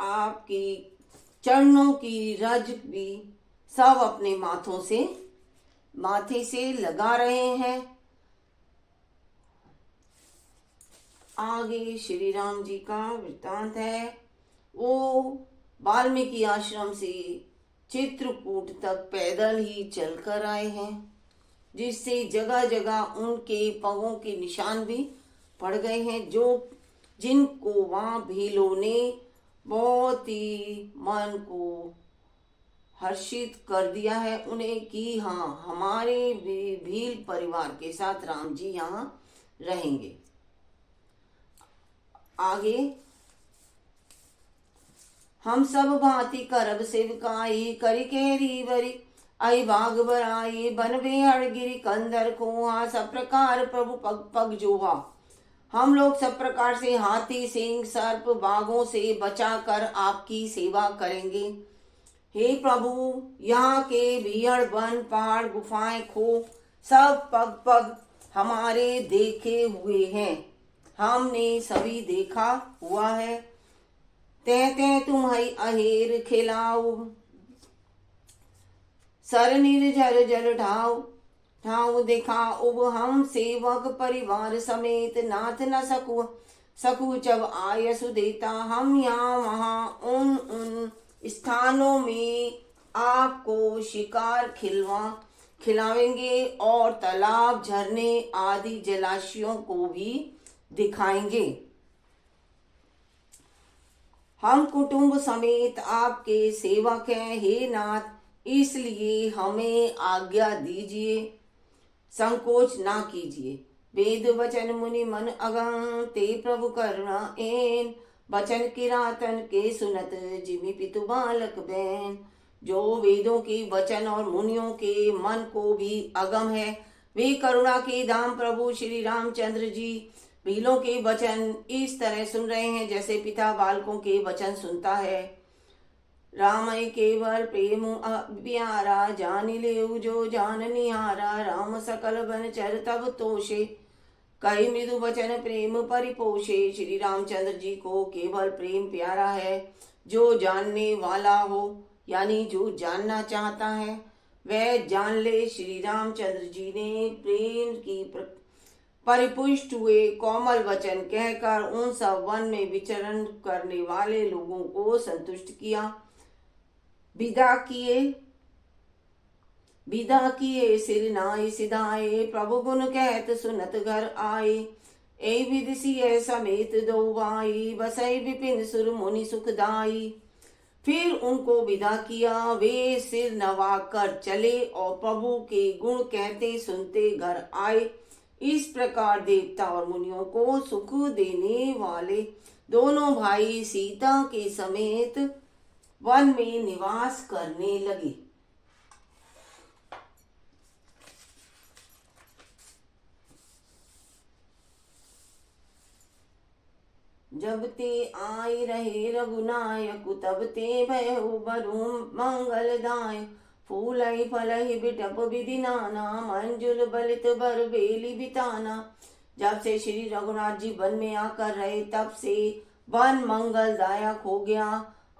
आपकी चरणों की रज भी सब अपने माथे से लगा रहे हैं। आगे श्री राम जी का वृत्तांत है। वो वाल्मीकि आश्रम से चित्रकूट तक पैदल ही चलकर आए हैं, जिससे जगह जगह उनके पांवों के निशान भी पड़ गए हैं, जिनको वहां भीलों ने बहुत ही मन को हर्षित कर दिया है उन्हें कि हाँ, हमारे भील परिवार के साथ राम जी यहाँ रहेंगे। आगे, हम सब भांति करब सेवकाई करी केरी बरी आई बाग बराई बन बेहड़ गिरी कंदर खोहा सब प्रकार प्रभु पग पग जोहा। हम लोग सब प्रकार से हाथी सिंह सर्प बाघों से बचाकर आपकी सेवा करेंगे। हे प्रभु, यहाँ के भीड़ वन पहाड़ गुफाएं खो सब पग पग हमारे देखे हुए हैं, हमने सभी देखा हुआ है। ते तुम्हारी अहेर खिलाओ सर निर्जर जल ठाव देखा उब हम सेवक परिवार समेत नाथ न सकू जब आयसु देता। हम यहाँ वहाँ उन स्थानों में आपको शिकार खिलावेंगे और तालाब झरने आदि जलाशयों को भी दिखाएंगे। हम कुटुंब समेत आपके सेवक हैं, हे नाथ, इसलिए हमें आज्ञा दीजिए, संकोच ना कीजिए। वेद वचन मुनि मन अगम ते प्रभु करुणा एन वचन किरातन के सुनत जिमि पितु बालक बैन। जो वेदों के वचन और मुनियों के मन को भी अगम है, वे करुणा के धाम प्रभु श्री रामचंद्र जी भीलों के वचन इस तरह सुन रहे हैं जैसे पिता बालकों के वचन सुनता है। राम केवल प्रेम प्यारा जान ले जो जान निहारा। राम सकल बन चर तब तोषे कई मृदु वचन प्रेम परिपोषे। श्री रामचंद्र जी को केवल प्रेम प्यारा है। जो जानने वाला हो यानी जो जानना चाहता है वह जान ले। श्री रामचंद्र जी ने प्रेम की परिपुष्ट हुए कोमल वचन कहकर उन सब वन में विचरण करने वाले लोगों को संतुष्ट किया। विदा किए सिर नाई सिधाए प्रभु गुण कहत सुनत घर आए। ए विदिसिय समेत दो भाई बसई विपिन सुर मुनि सुखदाई। फिर उनको विदा किया, वे सिर नवा कर चले और प्रभु के गुण कहते सुनते घर आए। इस प्रकार देवता और मुनियों को सुख देने वाले दोनों भाई सीता के समेत वन में निवास करने लगे। जब ते आई रहे रघुनायक तब ते भयउ बरु मंगलदाय। फूलई फलई बिटप विधि नाना मंजुल बलित बर बेली बिताना। जब से श्री रघुनाथ जी वन में आकर रहे तब से वन मंगलदायक हो गया।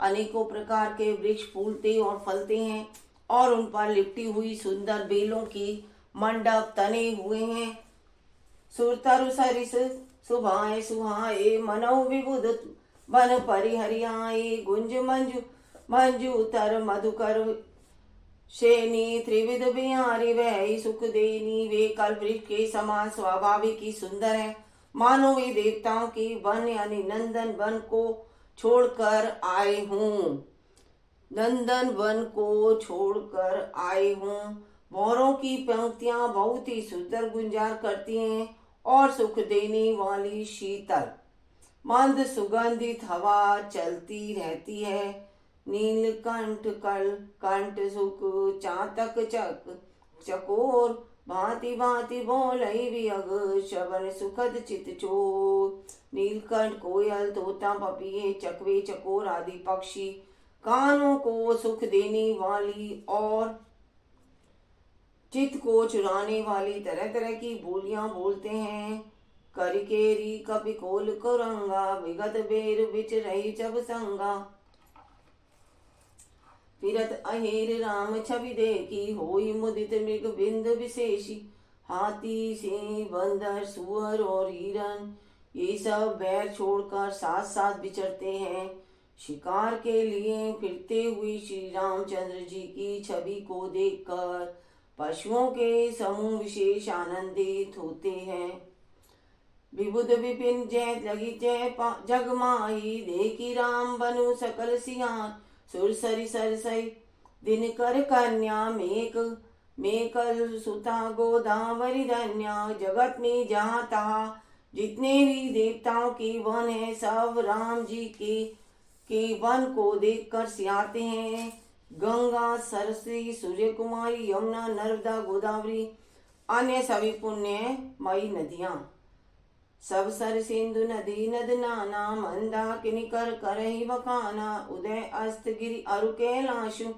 अनेकों प्रकार के वृक्ष फूलते और फलते हैं और उन पर लिपटी हुई सुंदर बेलों की मंडप तने हुए हैं। सुरतरु सरिस सुभाए सुहाए मनौ विबुध वन परिहरियाए। गुंज मंजू तर मधुकर शेनी त्रिविध बिहारी वह सुख देनी। वे कल्प वृक्ष के समान स्वाभाविक ही सुंदर है, मानो वे देवताओं के वन यानी नंदन वन को छोड़कर आए हूँ। नंदन वन को छोड़कर आए हूँ। भौरों की पंक्तियां बहुत ही सुंदर गुंजार करती हैं और सुख देने वाली शीतल मंद सुगंधित हवा चलती रहती है। नीलकंठ कंठ सुख चातक चकोर भांति भांति बोलई वियग श्रवण सुखद चित चोर। नीलकंठ कोयल तोता पपीहे चकवे चकोर आदि पक्षी कानों को सुख देने वाली और चित्त को चुराने वाली तरह तरह की बोलियां बोलते हैं। करकेरी कपिकोल कुरंगा विगत बेर बिच रही जब संगा। फिरत अहेर राम छवि देखी, होई मुदित मृग बिंद विशेषी। हाथी सिंह बंदर सुअर और हिरन ये सब बैर छोड़कर साथ साथ विचरते हैं। शिकार के लिए फिरते हुए श्री रामचंद्र जी की छवि को देखकर पशुओं के समूह विशेष आनंदित होते हैं। विबुध विपिन जय लगी जय जगमाई, देखी राम बनु सकल सियान। सुरसरी सरसई दिन कर कन्या, मेकल सुता गोदावरी धन्या। जगत में जहाँ तहाँ जितने भी देवताओं के वन है, सब राम जी के वन को देखकर सियाते हैं। गंगा, सरस्वती, सूर्य कुमारी, यमुना, नर्मदा, गोदावरी अन्य सभी पुण्यमयी नदियां, सब सर सिंधु नदी नद नाना। मंदाकिनी कर करहि बखाना, उदय अस्त गिरि अरु कैलाशु।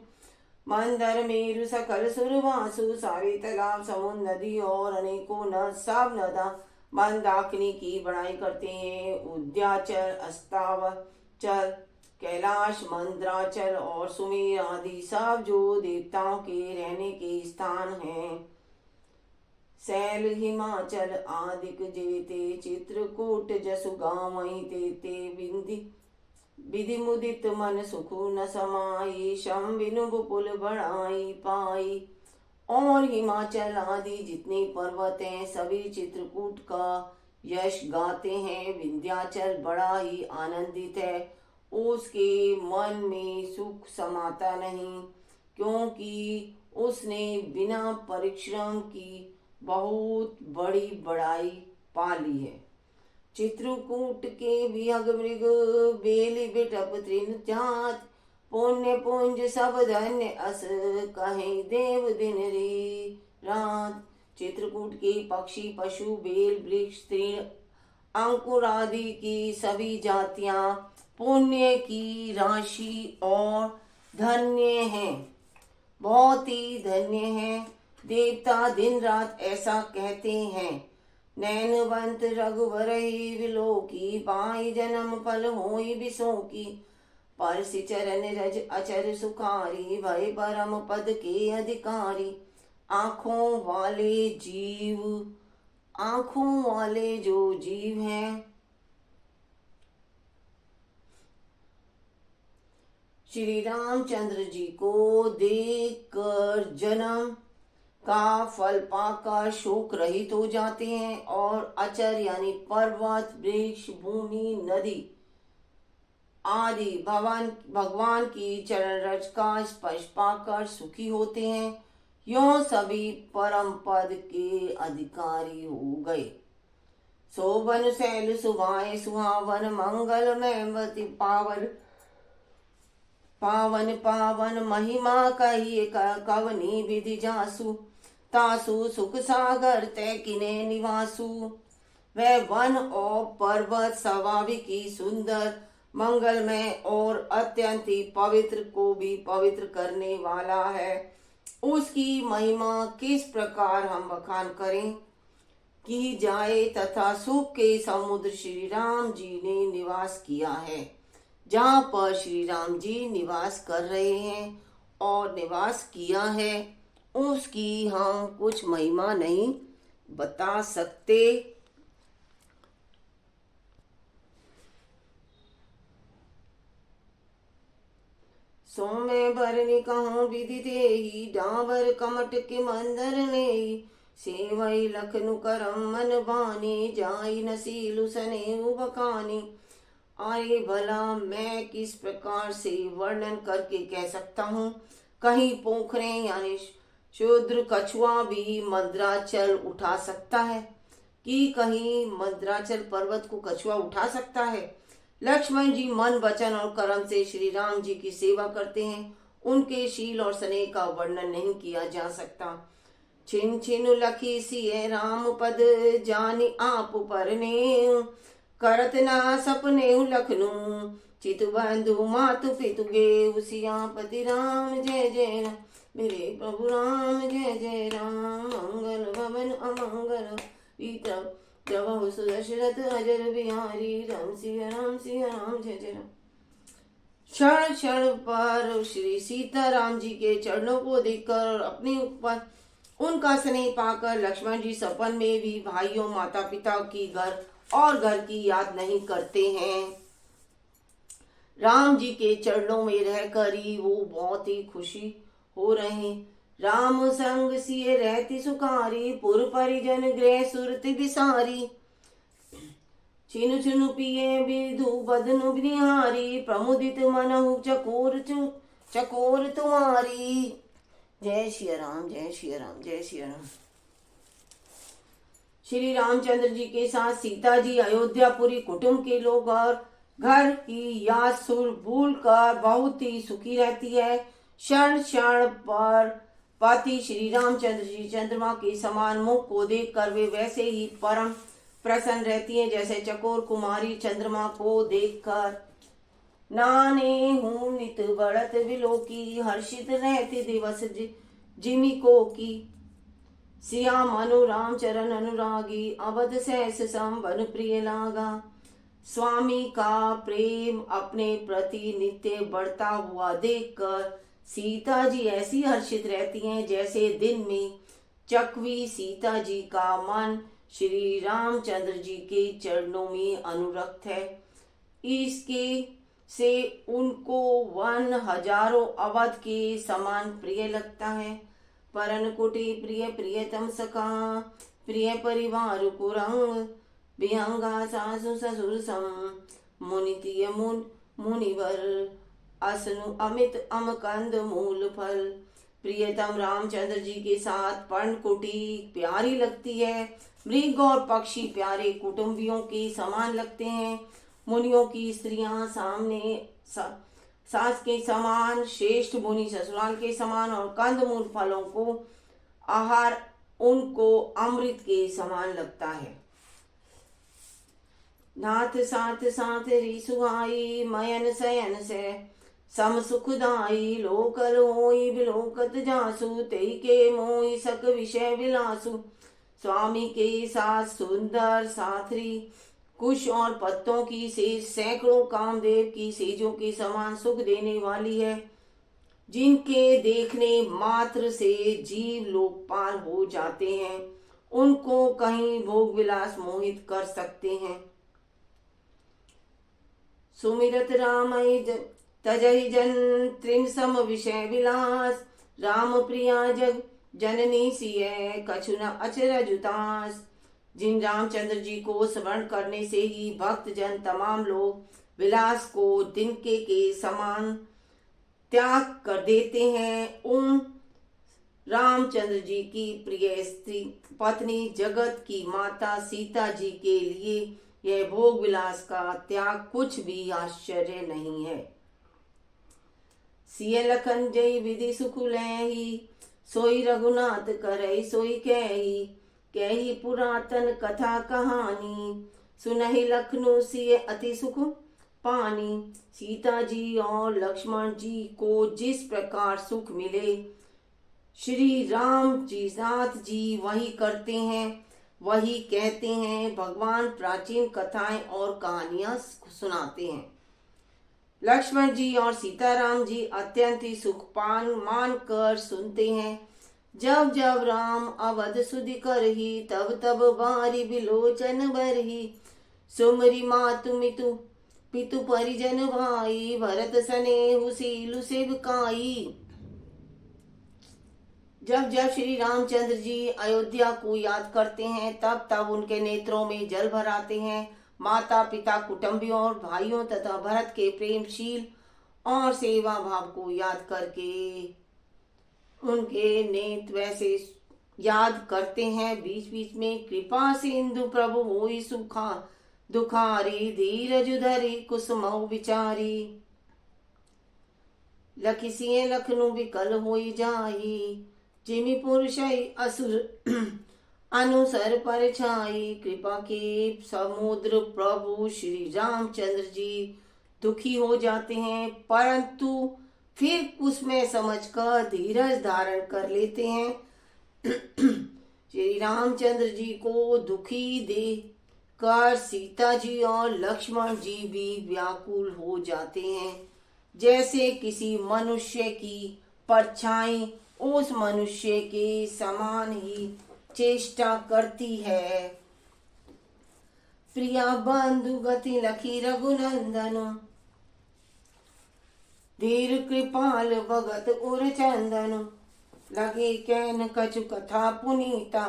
मंदर मेरु सकल सुरवासु, सारे तालाब समुद्र नदी और अनेकों नद सब नदा मंदाकिनी की बड़ाई करते हैं। उद्याचल, अस्तावचल, कैलाश, मंद्राचल और सुमेर आदि सब जो देवताओं के रहने के स्थान हैं। शैल हिमाचल आदिक जेते, चित्रकूट जसु गावई तेते। विधि मुदित मन सुखु न समाई, शम बिनु बुपुल बढ़ाई पाई। और हिमाचल आदि जितने पर्वत हैं सभी चित्रकूट का यश गाते हैं। विंध्याचल बड़ा ही आनंदित है, उसके मन में सुख समाता नहीं, क्योंकि उसने बिना परिश्रम की बहुत बड़ी बड़ाई पा ली है। चित्रकूट के विहग मृग बेली बिटप तृण जात, पुण्य पुंज सब धन्य अस कहे देव दिन रे रात। चित्रकूट के पक्षी, पशु, बेल, वृक्ष, तृण, अंकुर आदि की सभी जातियां पुण्य की राशि और धन्य हैं, बहुत ही धन्य हैं। देवता दिन रात ऐसा कहते हैं। नैनवंत रघुवर ही विलोकी, पाई जन्म फल होई बिसों की। परसि चरण रज अचर सुखारी, भय परम पद के अधिकारी। आँखों वाले जो जीव हैं, श्री रामचंद्र जी को देखकर जन्म का फल पाकर शोक रहित हो जाते हैं और अचर यानी पर्वत, वृक्ष, भूमि, नदी आदि भगवान की चरण रज का स्पर्श पाकर सुखी होते हैं। यों सभी परम पद के अधिकारी हो गए। शोभन शैल सुभाए सुहावन, मंगल में पावन पावन पावन। महिमा कहिए कवनी विधि जासु, तासु सुख सागर तय किने निवासु। वह वन और पर्वत स्वाभाविक ही सुंदर, मंगलमय और अत्यंत ही पवित्र को भी पवित्र करने वाला है। उसकी महिमा किस प्रकार हम बखान करें की जाए, तथा सुख के समुद्र श्री राम जी ने निवास किया है। जहाँ पर श्री राम जी निवास कर रहे हैं और निवास किया है, उसकी हम कुछ महिमा नहीं बता सकते। सोमे भरनी कहूँ विधि देही, डाबर कमट के मंदर नेही। सेवई लखनु करम मन बानी, जाई नसीलु सनेहु बखानी। अरे भला मैं किस प्रकार से वर्णन करके कह सकता हूँ। कहीं पोखरे यानी शूद्र कछुआ भी मद्राचल उठा सकता है कि कहीं मद्राचल पर्वत को कछुआ उठा सकता है। लक्ष्मण जी मन वचन और कर्म से श्री राम जी की सेवा करते हैं। उनके शील और स्नेह का वर्णन नहीं किया जा सकता। छिन छिन लखी सिय राम पद, जानी आप परने। करत ना सपने लखनू, चित बंधु मातु पितु गे। सियापति राम जय जय राम, मेरे प्रभु राम जय जय राम। मंगल भवन अमंगल पीतम, दशरथ अजर बिहारी। राम सिया राम जय जय राम। क्षण क्षण पर श्री सीताराम जी के चरणों को देखकर और अपने ऊपर उनका स्नेह पाकर लक्ष्मण जी सपन में भी भाइयों माता पिता की घर की याद नहीं करते हैं। राम जी के चरणों में रहकर ही वो बहुत ही खुशी हो रहे। राम संग सिए रहती सुखारी, पुर परिजन गृह सुरति बिसारी। छिनु छिनु पिए विधु बदनु निहारी, प्रमुदित मनहु चकोर तुम्हारी। जय श्री राम, जय श्री राम, जय श्री राम। श्री रामचंद्र जी के साथ सीता जी अयोध्यापुरी कुटुंब के लोग और घर की याद सुर भूल कर बहुत ही सुखी रहती है। क्षण क्षण पर पति श्री रामचंद्र जी चंद्रमा के समान मुख को देखकर वे वैसे ही परम प्रसन्न रहती हैं जैसे चकोर कुमारी चंद्रमा को देखकर। नाने हूँ नित बढ़त विलोकी, हर्षित रहती दिवस जिमिको की। सिया मनु राम चरण अनुरागी, अवध सहस संवन प्रिय लागा। स्वामी का प्रेम अपने प्रति नित्य बढ़ता हुआ देखकर सीता जी ऐसी हर्षित रहती हैं जैसे दिन में चकवी सीता जी का मन श्री रामचंद्र जी के चरणों में अनुरक्त है। इसके से उनको वन हजारों अवध के समान प्रिय लगता है। परन कुटी प्रिय प्रियतम सखा, प्रिय परिवार कुरंग। विहंगा सासु ससुर सम, मुनितिय मुनिवर। असनु अमित अमकंद मूल फल। प्रियतम रामचंद्र जी के साथ पर्णकुटी प्यारी लगती है। मृग और पक्षी प्यारे कुटुंबियों के समान लगते हैं। मुनियों की स्त्रियां सामने सास के समान, श्रेष्ठ मुनि ससुराल के समान और कंदमूल फलों को आहार उनको अमृत के समान लगता है। नाथ साथ साथ रिसुहाई, मयन सयन से सम सुखदाई। लोकल होई बिलोकत जासु, तेई के मोई सक विषय विलासु। स्वामी के साथ सुंदर साथरी, कुश और पत्तों की सेज सैकड़ों कामदेव की सेजों के समान सुख देने वाली है, जिनके देखने मात्र से जीव लोकपाल हो जाते हैं। उनको कहीं भोग विलास मोहित कर सकते हैं। सुमिरत रामय तजहि जन त्रिन सम विषय विलास। राम प्रिया जग जननी सिय, कछु न अचरज उतास। जिन रामचंद्र जी को स्मरण करने से ही भक्त जन तमाम लोग विलास को तिनके के समान त्याग कर देते हैं। उन रामचंद्र जी की प्रिय स्त्री पत्नी जगत की माता सीता जी के लिए यह भोग विलास का त्याग कुछ भी आश्चर्य नहीं है। सिय लखन जय विधि सुख लहि, सोई रघुनाथ करई सोई कही। कही पुरातन कथा कहानी, सुनहि लखनऊ सिय अति सुख पानी। सीता जी और लक्ष्मण जी को जिस प्रकार सुख मिले, श्री राम जी नाथ जी वही करते हैं, वही कहते हैं। भगवान प्राचीन कथाएं और कहानियां सुनाते हैं। लक्ष्मण जी और सीताराम जी अत्यंत ही सुखपान मानकर सुनते हैं। जब जब राम अवध सुधि करही, तब तब बारी बिलोचन बरही। सुमरी मातु मितु पितु परिजन भाई, भरत सनेहु सीलु सेवकाई। जब जब श्री रामचंद्र जी अयोध्या को याद करते हैं, तब तब उनके नेत्रों में जल भर आते हैं। माता पिता कुटुंबियों और भाइयों तथा भरत के प्रेमशील और सेवा भाव को याद करके उनके नेत्र वैसे याद करते हैं। बीच बीच में कृपा सिंधु प्रभु होई सुखा दुखारी, धीरज धरी कुसुमऊ विचारी। लखिसिए लखनु विकल होई जाही, जिमि पुरुषई असुर अनुसर पर छाई। कृपा के समुद्र प्रभु श्री रामचंद्र जी दुखी हो जाते हैं, परंतु फिर उसमें समझकर धीरज धारण कर लेते हैं। श्री रामचंद्र जी को दुखी देख कर सीता जी और लक्ष्मण जी भी व्याकुल हो जाते हैं। जैसे किसी मनुष्य की परछाई उस मनुष्य के समान ही चेष्टा करती है। प्रिया बंधु गति लखी रघुनंदन, धीर कृपाल भगत उर चंदन, लगे कैन कछु कथा पुनीता,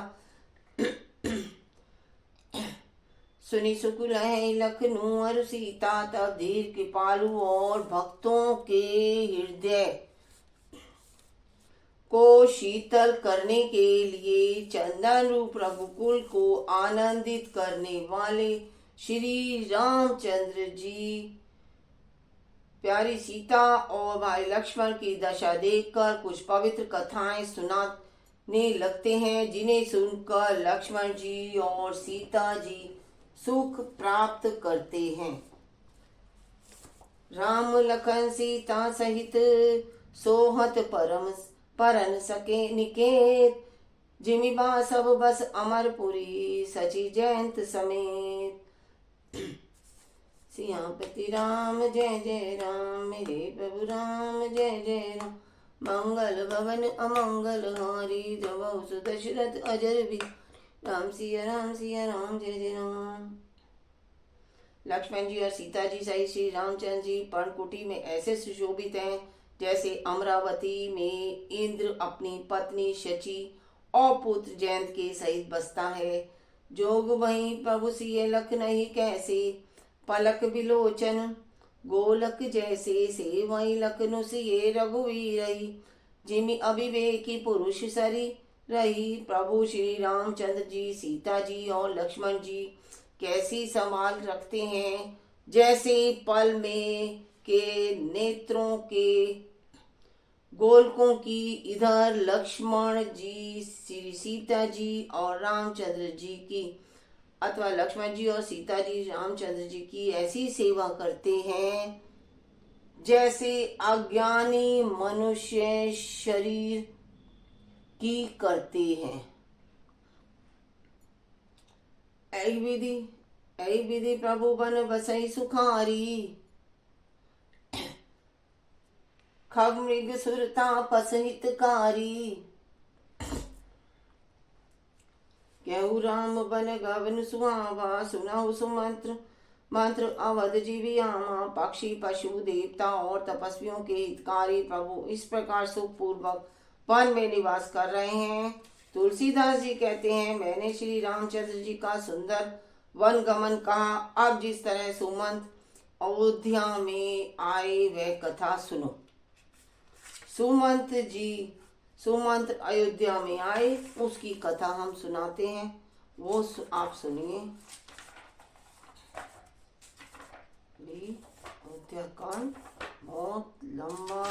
सुनी सुकुल है लखनऊ और सीता। तब धीर कृपालु और भक्तों के हृदय को शीतल करने के लिए चंदन रूप रघुकुल को आनंदित करने वाले श्री रामचंद्र जी प्यारी सीता और भाई लक्ष्मण की दशा देखकर कुछ पवित्र कथाएं सुनाने लगते हैं, जिन्हें सुनकर लक्ष्मण जी और सीता जी सुख प्राप्त करते हैं। राम लखन सीता सहित सोहत परन सके निकेत, जिमिबा सब बस अमरपुरी सची जयंत समेत। सियापति राम जय जय राम, मेरे प्रभु राम जय जय राम। मंगल भवन अमंगल हारी, जब सुदशरथ अजर भी, राम सिया राम जय जय राम। लक्ष्मण जी और सीता जी सहित श्री रामचंद्र जी पर्णकुटी में ऐसे सुशोभित हैं जैसे अमरावती में इंद्र अपनी पत्नी शची और पुत्र जयंत के सहित बसता है। जोग वहीं प्रभु सिय लख नहीं कैसे, पलक बिलोचन गोलक जैसे से वहीं लखनु सिए रघुवीर रही, जिमि अविवेकी पुरुष सरी रही। प्रभु श्री रामचंद्र जी सीता जी और लक्ष्मण जी कैसी संभाल रखते हैं, जैसे पल में के नेत्रों के गोलकों की इधर लक्ष्मण जी श्री सीता जी और रामचंद्र जी की अथवा लक्ष्मण जी और सीता जी रामचंद्र जी की ऐसी सेवा करते हैं जैसे अज्ञानी मनुष्य शरीर की करते हैं। ऐ विधि प्रभु बन बसई सुखारी, खग मृग सुरता पसहितकारी। कहु राम बन गवन सुहावा, सुनाहु सुमंत्र मंत्र अवध जीवियामा। पक्षी पशु देवता और तपस्वियों के हितकारी प्रभु इस प्रकार सुख पूर्वक वन में निवास कर रहे हैं। तुलसीदास जी कहते हैं, मैंने श्री रामचंद्र जी का सुंदर वन गमन कहा। अब जिस तरह सुमंत अयोध्या में आए वह कथा सुनो। सुमंत अयोध्या में आए उसकी कथा हम सुनाते हैं, वो आप सुनिए। अयोध्या कांड बहुत लंबा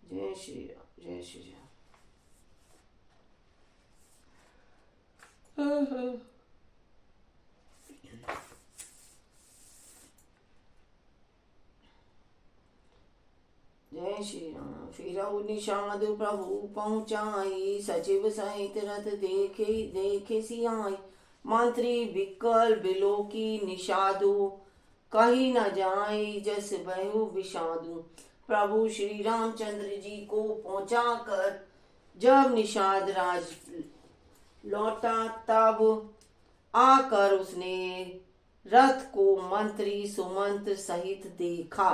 जय श्री राम जय श्री राम। जय श्री राम। फिरऊ निषाद प्रभु पहुँचाई, सचिव सहित रथ देखे सियाई। मंत्री बिकल बिलो की निषादु, कही न जाए जस बहु विषादु। प्रभु श्री रामचंद्र जी को पहुंचा कर जब निषाद राज लौटा तब आकर उसने रथ को मंत्री सुमंत सहित देखा।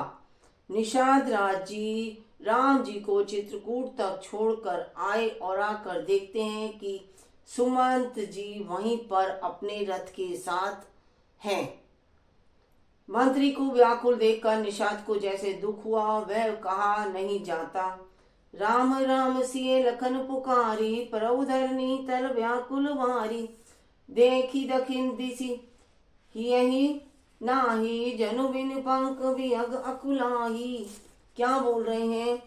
निषाद राज जी राम जी को चित्रकूट तक छोड़कर आए और आकर देखते हैं कि सुमंत जी वहीं पर अपने रथ के साथ हैं। मंत्री को व्याकुल देखकर निषाद को जैसे दुख हुआ, वह कहा नहीं जाता। राम राम सिए लखन पुकारी, प्रभु धरनी तल व्याकुल वारी। देखी दखिन दिसी यही नाही, जनु बिन पंख विहग अकुलाही। क्या बोल रहे हैं?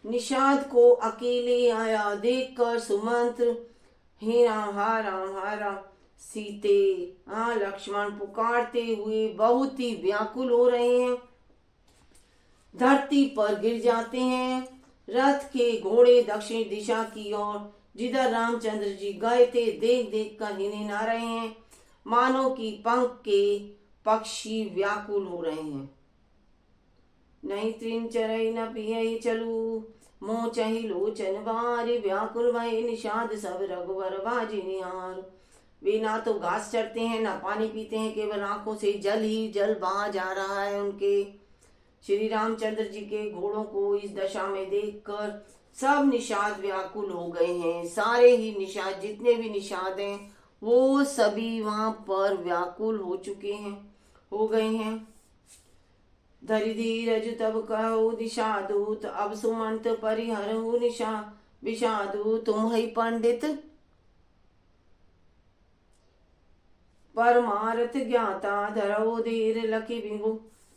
निषाद को अकेले आया देखकर सुमंत हे राम हा राम सीते लक्ष्मण पुकारते हुए बहुत ही व्याकुल हो रहे हैं, धरती पर गिर जाते हैं। रथ के घोड़े दक्षिण दिशा की ओर जिधर रामचंद्र जी गए थे देख देख कर हिने ना रहे हैं। मानो कि पंख के पक्षी व्याकुल हो रहे हैं। नहीं त्रिन चरई न पियई चलू, मोह चही लोचन बारी, व्याकुल भय निषाद सब रघुवर बाजी निहार। वे ना तो घास चरते हैं ना पानी पीते हैं, केवल आंखों से जल ही जल बहा जा रहा है उनके। श्री रामचंद्र जी के घोड़ों को इस दशा में देखकर सब निषाद व्याकुल हो गए हैं। सारे ही निषाद, जितने भी निषाद हैं, वो सभी वहां पर व्याकुल हो चुके हैं, हो गए हैं। धरि धीरज तब कहो दिशादूत, अब सुमंत परिहरहु निशा विषादु। तुम ही पंडित परमारथ ज्ञाता, धरो धीर लखी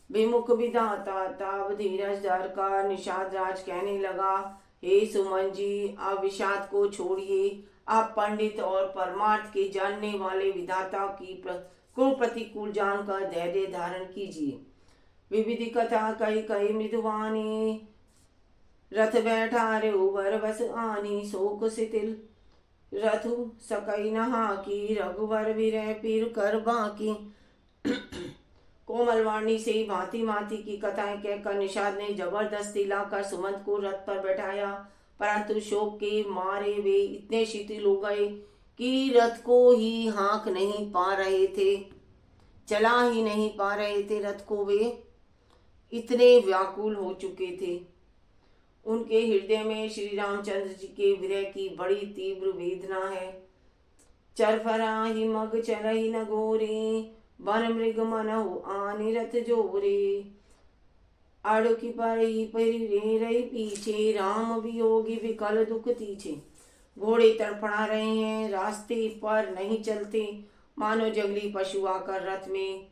विमुख विधाता। तब धीरज धर कर निषाद राज कहने लगा, हे सुमन जी, अब विषाद को छोड़िए, आप पंडित और परमार्थ के जानने वाले विधाता की को प्रतिकूल जानकर धैर्य धारण कीजिए। विविधि कथा कही कही मृदुवानी, रथ बैठा रे उबर बस आनी। शोक सितिल रथु सकई नहा की, रघुवर विरह पीर कर बाकी। कोमल वाणी से भांति भांति की कथाएं कहकर निषाद ने जबरदस्ती लाकर सुमंत को रथ पर बैठाया, परंतु शोक के मारे वे इतने शिथिल हो गए कि रथ को ही हाँक नहीं पा रहे थे, चला ही नहीं पा रहे थे रथ को। वे इतने व्याकुल हो चुके थे। उनके हृदय में श्री रामचंद्र जी के विरह की बड़ी तीव्र वेदना है। चरफरा ही मग चरही न गोरे, वन मृग मनहु आनि रथ जोरे। अड़की पर ही परिरे रही पीछे, राम वियोगी विकल दुख तीछे। घोड़े तड़फड़ा रहे हैं, रास्ते पर नहीं चलते, मानो जंगली पशु आकर रथ में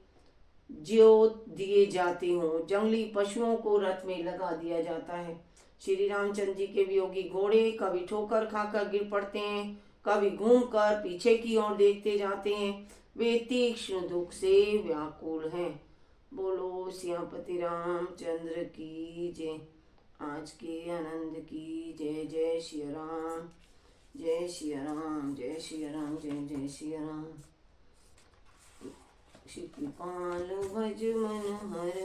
ज्यों दिए जाते हों। जंगली पशुओं को रथ में लगा दिया जाता है। श्री रामचंद्र जी के वियोगी घोड़े कभी ठोकर खाकर गिर पड़ते हैं, कभी घूमकर पीछे की ओर देखते जाते हैं। वे तीक्ष्ण दुख से व्याकुल हैं। बोलो सियापति रामचंद्र की जय। आज के आनंद की जय। जय श्री राम, जय श्री राम, जय श्री राम, जय जय श्री राम। श्री कृपाल भज मन हर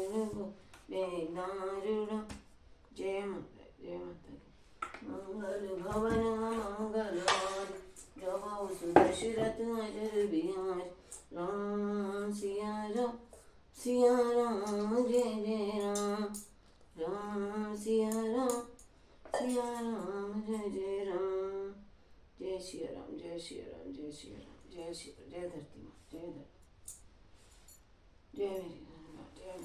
बेदारुणा। जय माता, जय माता। मंगल भवन मंगल जब सुदशरथ अजर बिहार। राम सिया राम, सिया राम, जय जय राम। राम सिया राम, सिया राम, जय जय राम। जय श्री राम, जय श्री राम, जय श्री राम, जय श्री, जय धरती माँ, जय धरती, जय मेरी, जय